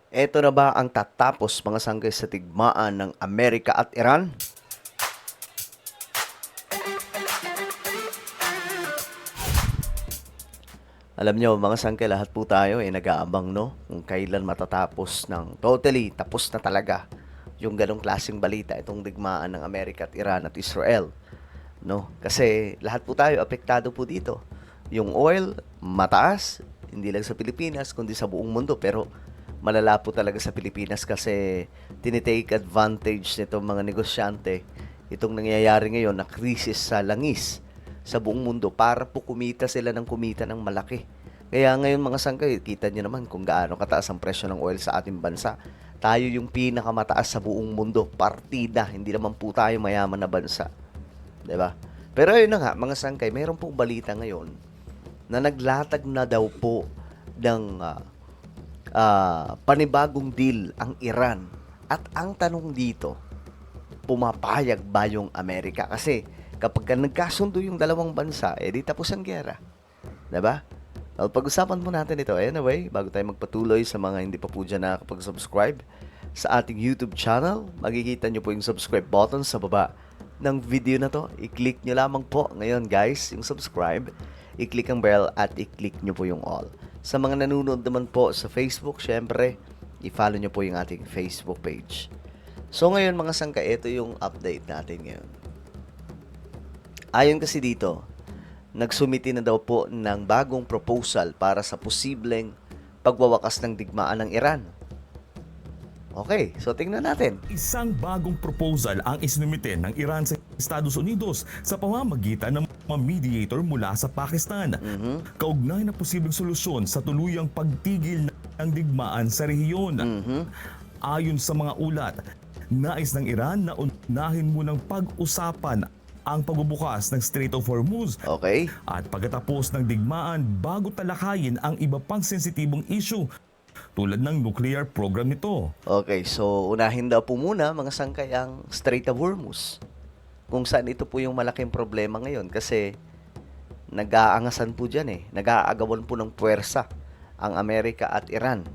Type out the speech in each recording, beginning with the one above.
Eto na ba ang tatapos mga sanggay sa tigmaan ng Amerika at Iran? Alam nyo mga sangkay, lahat po tayo ay nag-aabang no kung kailan matatapos ng totally tapos na talaga yung ganong klaseng balita, itong digmaan ng Amerika at Iran at Israel, no? Kasi lahat po tayo apektado po dito. Yung oil mataas, hindi lang sa Pilipinas kundi sa buong mundo, pero malala po talaga sa Pilipinas kasi tinitake advantage nitong mga negosyante itong nangyayari ngayon na krisis sa langis sa buong mundo para po kumita sila ng kumita ng malaki. Kaya ngayon mga sangkay, kita nyo naman kung gaano kataas ang presyo ng oil sa ating bansa. Tayo yung pinakamataas sa buong mundo, partida, hindi naman po tayo mayaman na bansa. 'Di ba? Pero ayun na nga, mga sangkay, mayroon pong balita ngayon na naglatag na daw po ng panibagong deal ang Iran. At ang tanong dito, pumapayag ba yung Amerika? Kasi kapag nagkasundo yung dalawang bansa, di tapos ang gera. Diba? Well, pag-usapan po natin ito. Anyway, bago tayo magpatuloy sa mga hindi pa po dyan nakakapag-subscribe sa ating YouTube channel, makikita nyo po yung subscribe button sa baba ng video na to. I-click nyo lamang po ngayon guys, yung subscribe. I-click ang bell at i-click nyo po yung all. Sa mga nanonood naman po sa Facebook, syempre, i-follow nyo po yung ating Facebook page. So ngayon mga sangka, ito yung update natin ngayon. Ayon kasi dito, nagsumiti na daw po ng bagong proposal para sa posibleng pagwawakas ng digmaan ng Iran. Okay, so tingnan natin. Isang bagong proposal ang isinumite ng Iran sa Estados Unidos sa pamamagitan ng mga mediator mula sa Pakistan. Kaugnay na posibleng solusyon sa tuluyang pagtigil ng digmaan sa rehiyon. Ayon sa mga ulat, nais ng Iran na unahin munang pag-usapan ang pagbubukas ng Strait of Hormuz. Okay? At pagkatapos ng digmaan bago talakayin ang iba pang sensitibong issue tulad ng nuclear program nito. Okay, so unahin daw po muna mga sangkay ang Strait of Hormuz. Kung saan ito po yung malaking problema ngayon kasi nag-aangasan po dyan nag-aagawan po ng puwersa ang Amerika at Iran.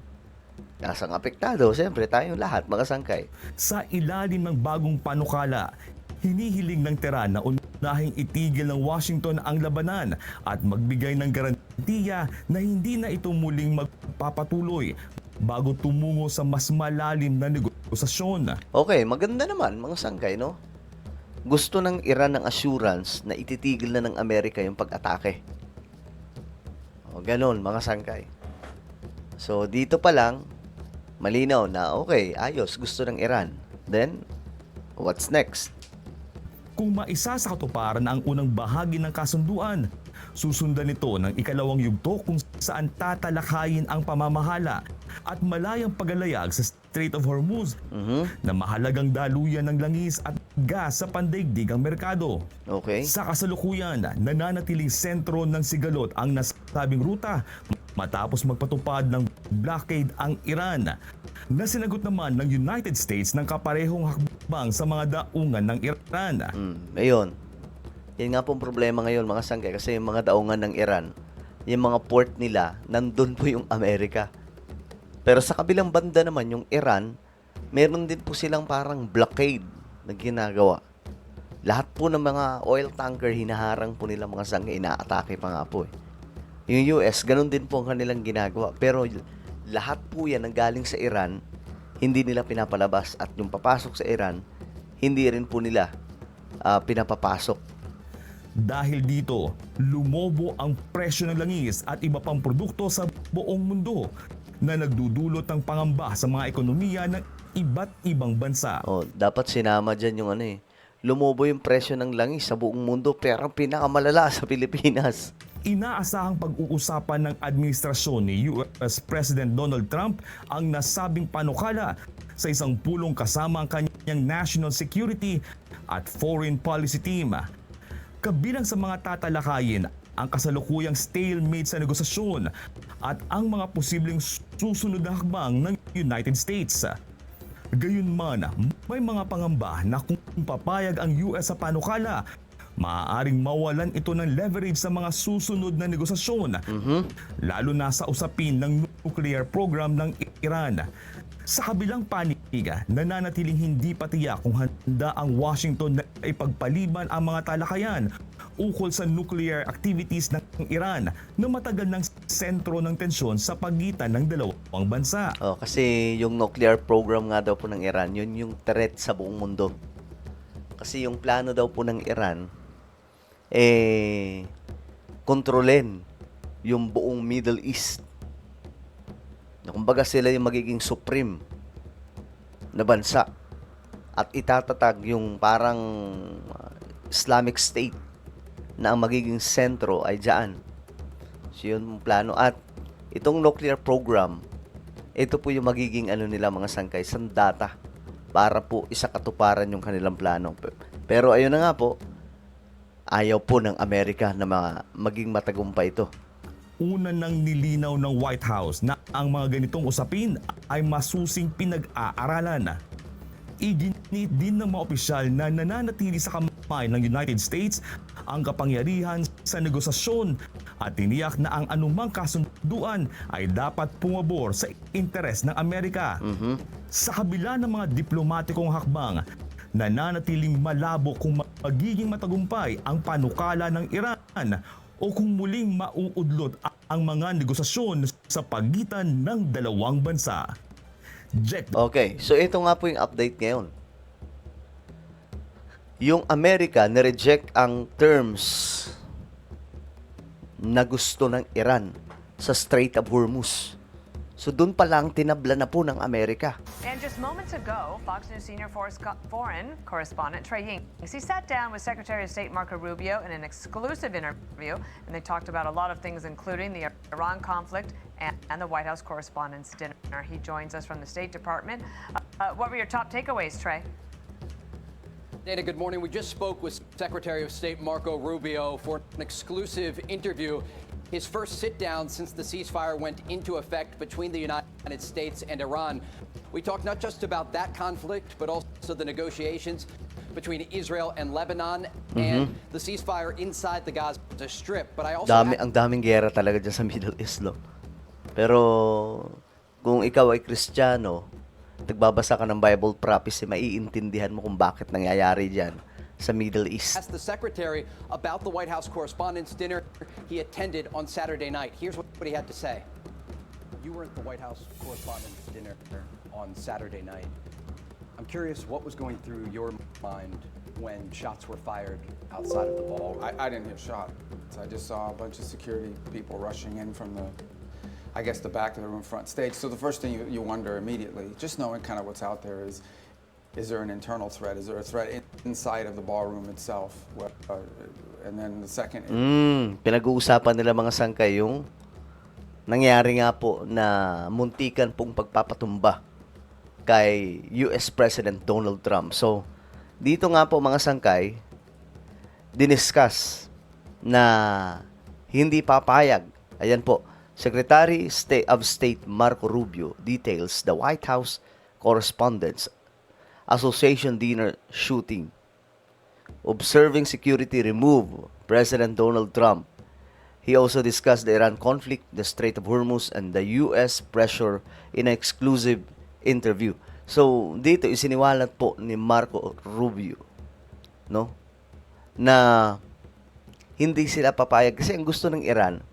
Kasang apektado, siyempre tayong lahat mga sangkay. Sa ilalim ng bagong panukala, hinihiling ng Tehran na unahing itigil ng Washington ang labanan at magbigay ng garantiya na hindi na ito muling magpapatuloy bago tumungo sa mas malalim na negosasyon. Okay, maganda naman mga sangkay, no? Gusto ng Iran ng assurance na ititigil na ng Amerika yung pag-atake. O, ganun mga sangkay. So, dito pa lang, malinaw na okay, ayos, gusto ng Iran. Then, what's next? Kung maisa sa katuparan ang unang bahagi ng kasunduan, susundan nito ng ikalawang yugto kung saan tatalakayin ang pamamahala at malayang paglalayag sa Strait of Hormuz na mahalagang daluyan ng langis at gas sa pandaigdigang merkado. Okay? Sa kasalukuyan, nananatiling sentro ng sigalot ang nasabing ruta matapos magpatupad ng blockade ang Iran, na sinagot naman ng United States ng kaparehong hakbang sa mga daungan ng Iran. Ayun. Yan nga pong problema ngayon mga sangkay kasi yung mga daungan ng Iran, yung mga port nila, nandun po yung Amerika. Pero sa kabilang banda naman, yung Iran, meron din po silang parang blockade na ginagawa. Lahat po ng mga oil tanker, hinaharang po nila mga sangkay, inaatake pa nga po Yung US, ganun din po ang kanilang ginagawa. Pero lahat po yan ang galing sa Iran, hindi nila pinapalabas. At yung papasok sa Iran, hindi rin po nila pinapapasok. Dahil dito, lumobo ang presyo ng langis at iba pang produkto sa buong mundo na nagdudulot ng pangamba sa mga ekonomiya ng iba't ibang bansa. Dapat sinama dyan yung lumobo yung presyo ng langis sa buong mundo pero pinakamalala sa Pilipinas. Inaasahang pag-uusapan ng administrasyon ni US President Donald Trump ang nasabing panukala sa isang pulong kasama ang kanyang national security at foreign policy team. Kabilang sa mga tatalakayin ang kasalukuyang stalemate sa negosasyon at ang mga posibleng susunod na hakbang ng United States. Gayunman, may mga pangamba na kung papayag ang US sa panukala, maaaring mawalan ito ng leverage sa mga susunod na negosasyon, lalo na sa usapin ng nuclear program ng Iran. Sa kabilang panig, nananatiling hindi patiyak kung handa ang Washington na ipagpaliban ang mga talakayan ukol sa nuclear activities ng Iran na matagal ng sentro ng tensyon sa pagitan ng dalawang bansa. Oh, kasi yung nuclear program nga daw po ng Iran, yun yung threat sa buong mundo. Kasi yung plano daw po ng Iran, kontrolin yung buong Middle East. Kumbaga sila yung magiging supreme na bansa at itatatag yung parang Islamic State na ang magiging sentro ay dyan. So yun yung plano. At itong nuclear program, ito po yung magiging nila mga sangkay, sandata para po isakatuparan yung kanilang plano. Pero ayun na nga po, ayaw po ng Amerika na maging matagumpay ito. Una nang nilinaw ng White House na ang mga ganitong usapin ay masusing pinag-aaralan. Iginit din ng mga opisyal na nananatili sa kamay ng United States ang kapangyarihan sa negosasyon at tiniyak na ang anumang kasunduan ay dapat pumabor sa interes ng Amerika. Sa kabila ng mga diplomatikong hakbang, nananatiling malabo kung magiging matagumpay ang panukala ng Iran o kung muling mauudlot ang mga negosasyon sa pagitan ng dalawang bansa. Jack. Okay, so ito nga po yung update ngayon. Yung Amerika nireject ang terms na gusto ng Iran sa Strait of Hormuz. So doon pa lang tinabla na po ng Amerika. And just moments ago, Fox News senior foreign correspondent Trey Yingst, he sat down with Secretary of State Marco Rubio in an exclusive interview, and they talked about a lot of things, including the Iran conflict and the White House Correspondents' Dinner. He joins us from the State Department. What were your top takeaways, Trey? Dana, good morning. We just spoke with Secretary of State Marco Rubio for an exclusive interview. His first sit-down since the ceasefire went into effect between the United States and Iran. We talked not just about that conflict, but also the negotiations between Israel and Lebanon and the ceasefire inside the Gaza Strip. But I also Ang daming gera talaga dyan sa Middle East, no? Pero kung ikaw ay Kristiyano, nagbabasa ka ng Bible prophecy, maiintindihan mo kung bakit nangyayari dyan sa Middle East. asked the Secretary about the White House Correspondents' Dinner he attended on Saturday night. Here's what he had to say. You were at the White House Correspondents' Dinner on Saturday night. I'm curious what was going through your mind when shots were fired outside of the ballroom. I didn't hear shots. I just saw a bunch of security people rushing in from the back of the room, front stage. So the first thing you wonder immediately, just knowing kind of what's out there, is there an internal threat? Is there a threat inside of the ballroom itself? And then the second... Pinag-uusapan nila mga sangkay yung nangyari nga po na muntikan pong pagpapatumba kay US President Donald Trump. So, dito nga po mga sangkay, diniscuss na hindi papayag. Ayan po, Secretary of State Marco Rubio details the White House Correspondents' Association dinner shooting. Observing security remove President Donald Trump. He also discussed the Iran conflict, the Strait of Hormuz, and the U.S. pressure in an exclusive interview. So, dito isiniwalat po ni Marco Rubio, no? Na hindi sila papayag kasi ang gusto ng Iran,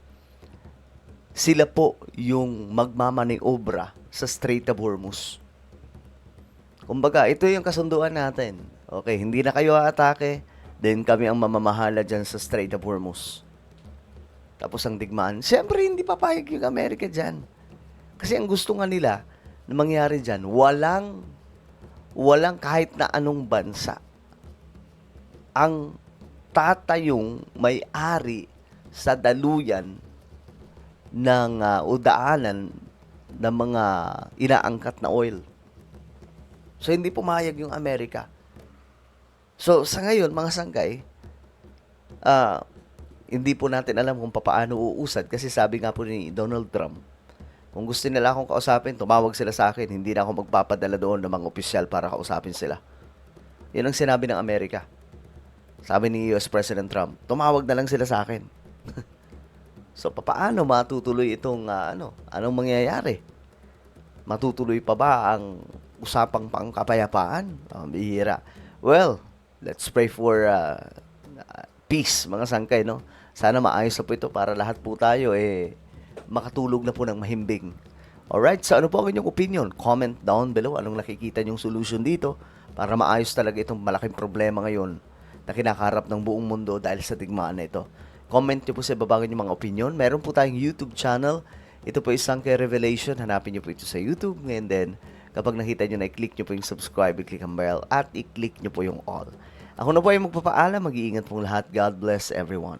sila po yung magmamaniobra sa Strait of Hormuz. Kumbaga, ito yung kasunduan natin. Okay, hindi na kayo aatake, then kami ang mamamahala dyan sa Strait of Hormuz. Tapos ang digmaan, siyempre hindi papayag yung Amerika dyan. Kasi ang gusto nga nila na mangyari dyan, walang kahit na anong bansa ang tatayong may-ari sa daluyan ng udaanan ng mga inaangkat na oil. So, hindi pumayag yung Amerika. So, sa ngayon, mga sangkay, hindi po natin alam kung paano uusad. Kasi sabi nga po ni Donald Trump, kung gusto nila akong kausapin, tumawag sila sa akin. Hindi na ako magpapadala doon ng mga opisyal para kausapin sila. Yun ang sinabi ng Amerika. Sabi ni US President Trump, tumawag na lang sila sa akin. So, paano matutuloy itong, anong mangyayari? Matutuloy pa ba ang usapang pangkapayapaan? Bihira. Well, let's pray for peace, mga sangkay, no? Sana maayos na po ito para lahat po tayo makatulog na po ng mahimbing. Alright, so ano po ang inyong opinion? Comment down below anong nakikita nyong solution dito para maayos talaga itong malaking problema ngayon na kinakaharap ng buong mundo dahil sa digmaan na ito. Comment nyo po sa baba yung mga opinion. Meron po tayong YouTube channel. Ito po isang Revelation. Hanapin nyo po ito sa YouTube. Ngayon din, kapag nakita nyo na, i-click nyo po yung subscribe, i-click ang bell, at i-click nyo po yung all. Ako na po ay magpapaalam. Mag-iingat pong lahat. God bless everyone.